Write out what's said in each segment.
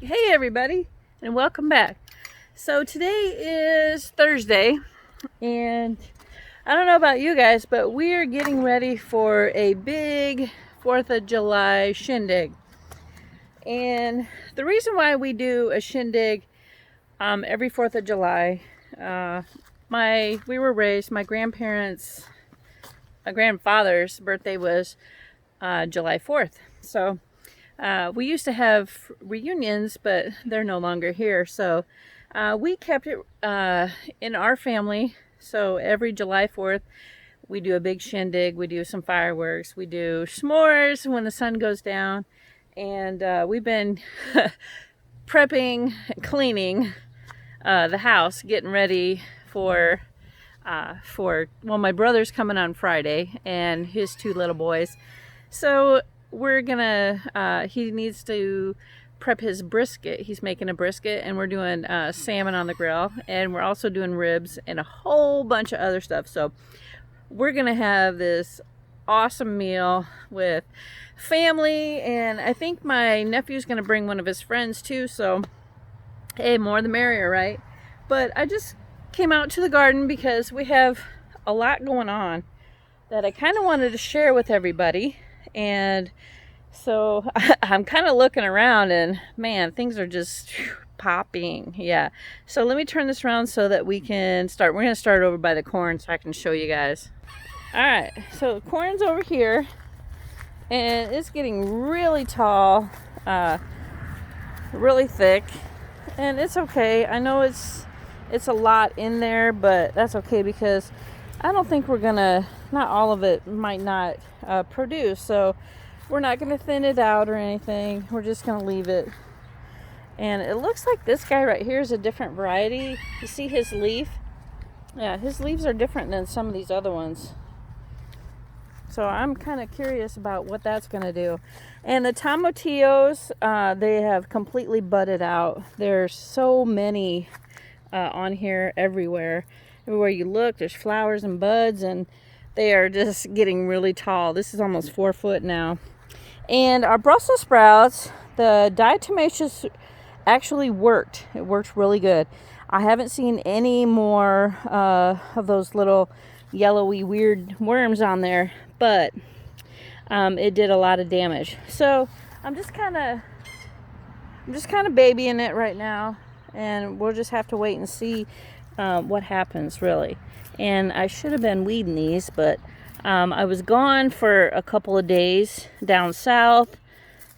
Hey everybody, and welcome back. So today is Thursday, and I don't know about you guys, but we are getting ready for a big 4th of July shindig. And the reason why we do a shindig every 4th of July, we were raised, my grandfather's birthday was July 4th. So we used to have reunions, but they're no longer here. So we kept it in our family. So every July 4th, we do a big shindig. We do some fireworks. We do s'mores when the sun goes down. And we've been prepping, cleaning the house, getting ready for my brother's coming on Friday and his 2 little boys. So we're gonna, he needs to prep his brisket. He's making a brisket, and we're doing salmon on the grill, and we're also doing ribs and a whole bunch of other stuff. So we're gonna have this awesome meal with family, and I think my nephew's gonna bring one of his friends too. So hey, more the merrier, right? But I just came out to the garden because we have a lot going on that I kind of wanted to share with everybody. And so I'm kind of looking around, and man, things are just popping. Yeah. So let me turn this around so that we can start. We're going to start over by the corn so I can show you guys. All right. So the corn's over here, and it's getting really tall, really thick, and it's okay. I know it's a lot in there, but that's okay because I don't think we're gonna, not all of it might not produce, so we're not gonna thin it out or anything. We're just gonna leave it. And it looks like this guy right here is a different variety. You see his leaf? Yeah, his leaves are different than some of these other ones. So I'm kind of curious about what that's gonna do. And the tomatillos, they have completely budded out. There's so many on here everywhere. Everywhere you look, there's flowers and buds, and they are just getting really tall. This is almost 4 foot now. And our Brussels sprouts, the diatomaceous actually worked. It worked really good. I haven't seen any more of those little yellowy weird worms on there, but it did a lot of damage. So I'm just kind of babying it right now, and we'll just have to wait and see what happens, really. And I should have been weeding these, but I was gone for a couple of days down south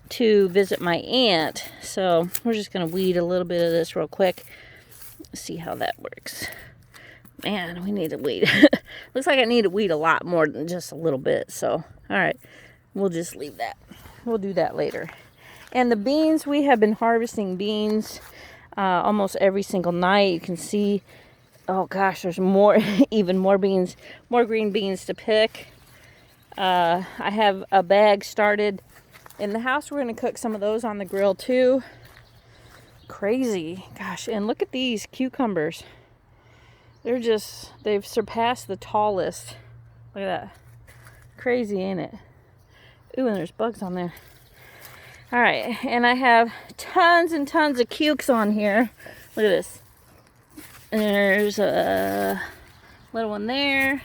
to visit my aunt, so we're just gonna weed a little bit of this real quick, see how that works. Man, we need to weed. Looks like I need to weed a lot more than just a little bit. So all right, we'll just leave that. We'll do that later. And the beans, we have been harvesting beans almost every single night. You can see, oh gosh, there's more, even more beans, more green beans to pick. I have a bag started in the house. We're going to cook some of those on the grill too. Crazy. Gosh, and look at these cucumbers. They've surpassed the tallest. Look at that. Crazy, ain't it? Ooh, and there's bugs on there. All right, and I have tons and tons of cukes on here. Look at this. And there's a little one there.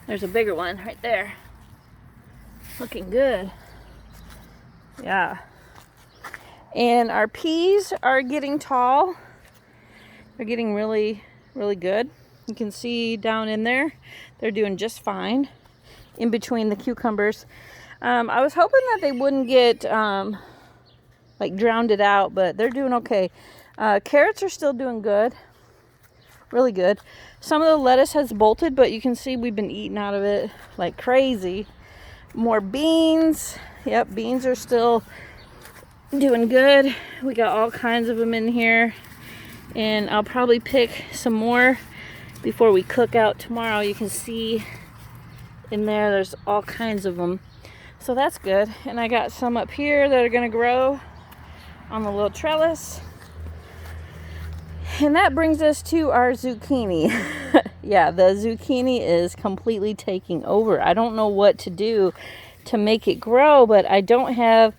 There's a bigger one right there. Looking good. Yeah. And our peas are getting tall. They're getting really, really good. You can see down in there, they're doing just fine in between the cucumbers. I was hoping that they wouldn't get drowned it out, but they're doing okay. Carrots are still doing good. Really good. Some of the lettuce has bolted, but you can see we've been eating out of it like crazy. More beans. Yep, beans are still doing good. We got all kinds of them in here, and I'll probably pick some more before we cook out tomorrow. You can see in there's all kinds of them, so that's good. And I got some up here that are going to grow on the little trellis. And that brings us to our zucchini. Yeah, the zucchini is completely taking over. I don't know what to do to make it grow, but I don't have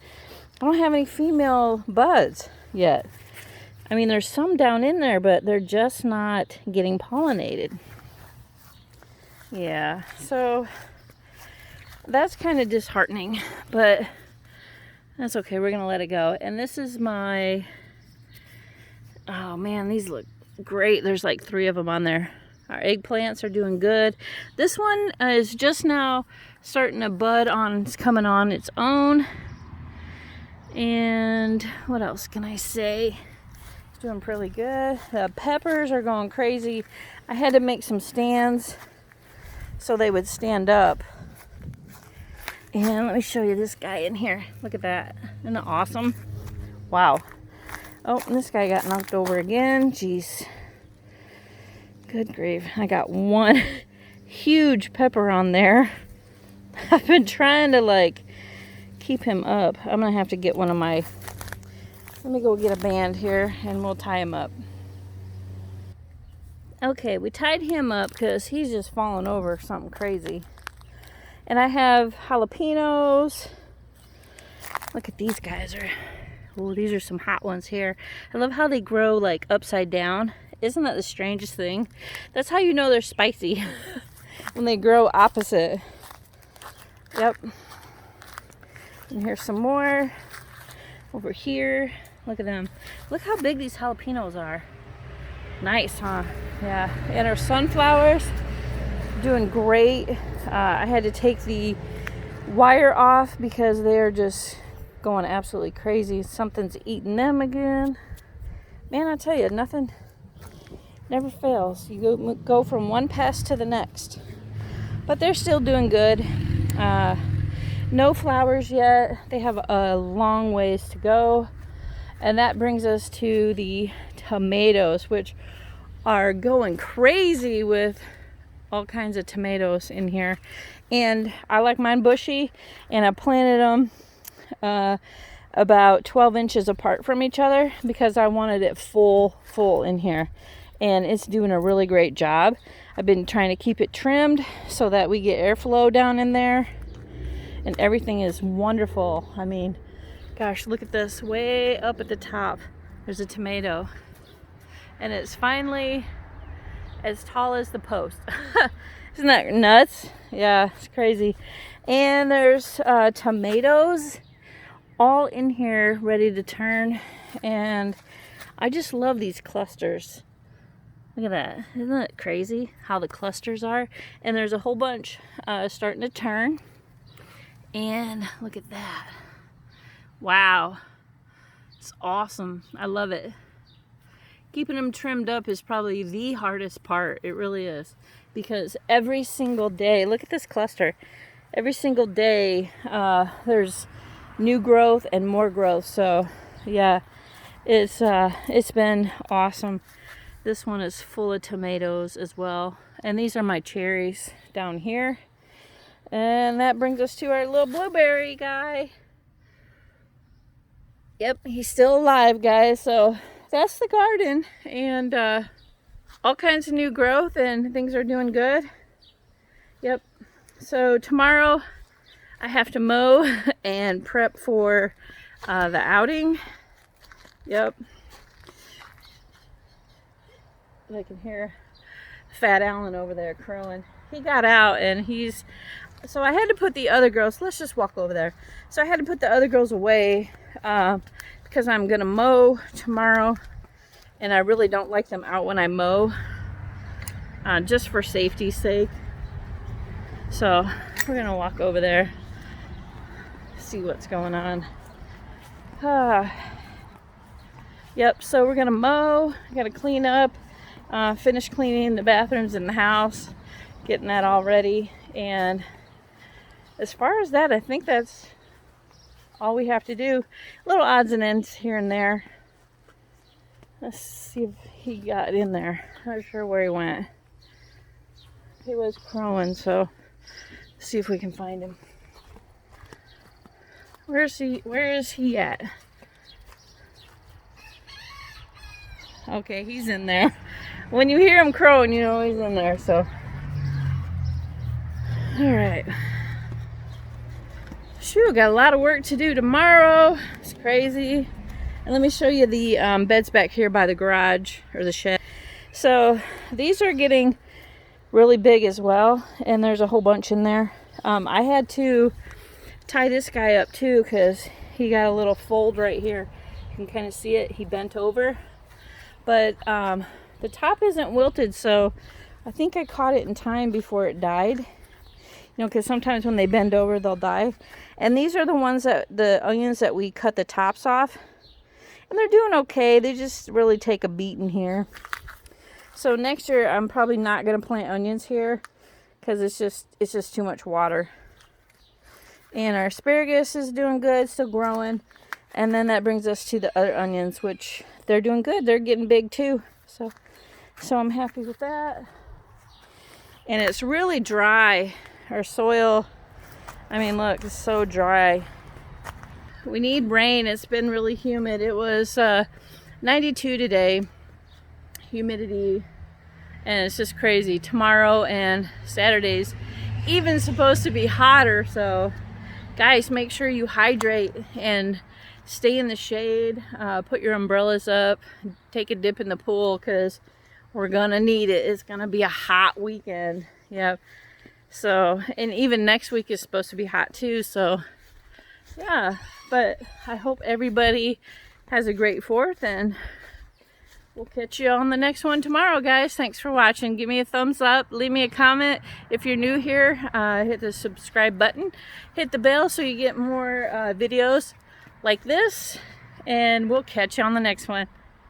any female buds yet. I mean, there's some down in there, but they're just not getting pollinated. Yeah, so that's kind of disheartening, but that's okay. We're going to let it go. And this is my, oh man, these look great. There's like 3 of them on there. Our eggplants are doing good. This one is just now starting to bud on, it's coming on its own. And what else can I say? It's doing pretty good. The peppers are going crazy. I had to make some stands so they would stand up. And let me show you this guy in here. Look at that. Isn't that awesome? Wow. Oh, and this guy got knocked over again. Jeez. Good grief. I got one huge pepper on there. I've been trying to like keep him up. I'm going to have to get one of my... Let me go get a band here and we'll tie him up. Okay, we tied him up because he's just falling over something crazy. And I have jalapenos. Look at these guys. Oh, these are some hot ones here. I love how they grow like upside down. Isn't that the strangest thing? That's how you know they're spicy. When they grow opposite. Yep. And here's some more. Over here. Look at them. Look how big these jalapenos are. Nice, huh? Yeah. And our sunflowers, doing great. I had to take the wire off because they're just going absolutely crazy. Something's eating them again. Man, I tell you, nothing never fails. You go from one pest to the next. But they're still doing good. No flowers yet. They have a long ways to go. And that brings us to the tomatoes, which are going crazy with all kinds of tomatoes in here. And I like mine bushy, and I planted them about 12 inches apart from each other because I wanted it full in here. And it's doing a really great job. I've been trying to keep it trimmed so that we get airflow down in there. And everything is wonderful. I mean, gosh, look at this. Way up at the top, there's a tomato. And it's finally as tall as the post. Isn't that nuts? Yeah, it's crazy. And there's tomatoes all in here ready to turn. And I just love these clusters. Look at that. Isn't that crazy how the clusters are? And there's a whole bunch starting to turn. And look at that. Wow. It's awesome. I love it. Keeping them trimmed up is probably the hardest part. It really is. Because every single day, look at this cluster. Every single day, there's new growth and more growth. So, yeah, it's been awesome. This one is full of tomatoes as well. And these are my cherries down here. And that brings us to our little blueberry guy. Yep, he's still alive, guys. So that's the garden. And all kinds of new growth and things are doing good. Yep. So tomorrow I have to mow and prep for the outing. Yep. I can hear Fat Alan over there crowing. He got out and so I had to put the other girls, let's just walk over there. So I had to put the other girls away because I'm going to mow tomorrow. And I really don't like them out when I mow, just for safety's sake. So we're going to walk over there, see what's going on. Yep, so we're going to mow, got to clean up. Finish cleaning the bathrooms in the house, getting that all ready. And as far as that, I think that's all we have to do. Little odds and ends here and there. Let's see if he got in there. Not sure where he went. He was crowing, so let's see if we can find him. Where is he at? Okay, he's in there. When you hear him crowing, you know he's in there, so. Alright. Shoot, got a lot of work to do tomorrow. It's crazy. And let me show you the beds back here by the garage or the shed. So these are getting really big as well, and there's a whole bunch in there. I had to tie this guy up too because he got a little fold right here. You can kind of see it. He bent over, but the top isn't wilted, so I think I caught it in time before it died. You know, because sometimes when they bend over, they'll die. And these are the ones the onions that we cut the tops off. And they're doing okay. They just really take a beating here. So next year, I'm probably not going to plant onions here because it's just too much water. And our asparagus is doing good, still growing. And then that brings us to the other onions, which they're doing good. They're getting big too. So I'm happy with that. And it's really dry. Our soil, I mean, look, it's so dry. We need rain. It's been really humid. It was 92 today, humidity, and it's just crazy. Tomorrow and Saturday's even supposed to be hotter. So guys, make sure you hydrate and stay in the shade. Put your umbrellas up, take a dip in the pool because we're gonna need it. It's gonna be a hot weekend. Yep. So, and even next week is supposed to be hot too. So yeah, but I hope everybody has a great 4th, and we'll catch you on the next one tomorrow, guys. Thanks for watching. Give me a thumbs up, leave me a comment. If you're new here, hit the subscribe button, hit the bell so you get more videos like this, and we'll catch you on the next one.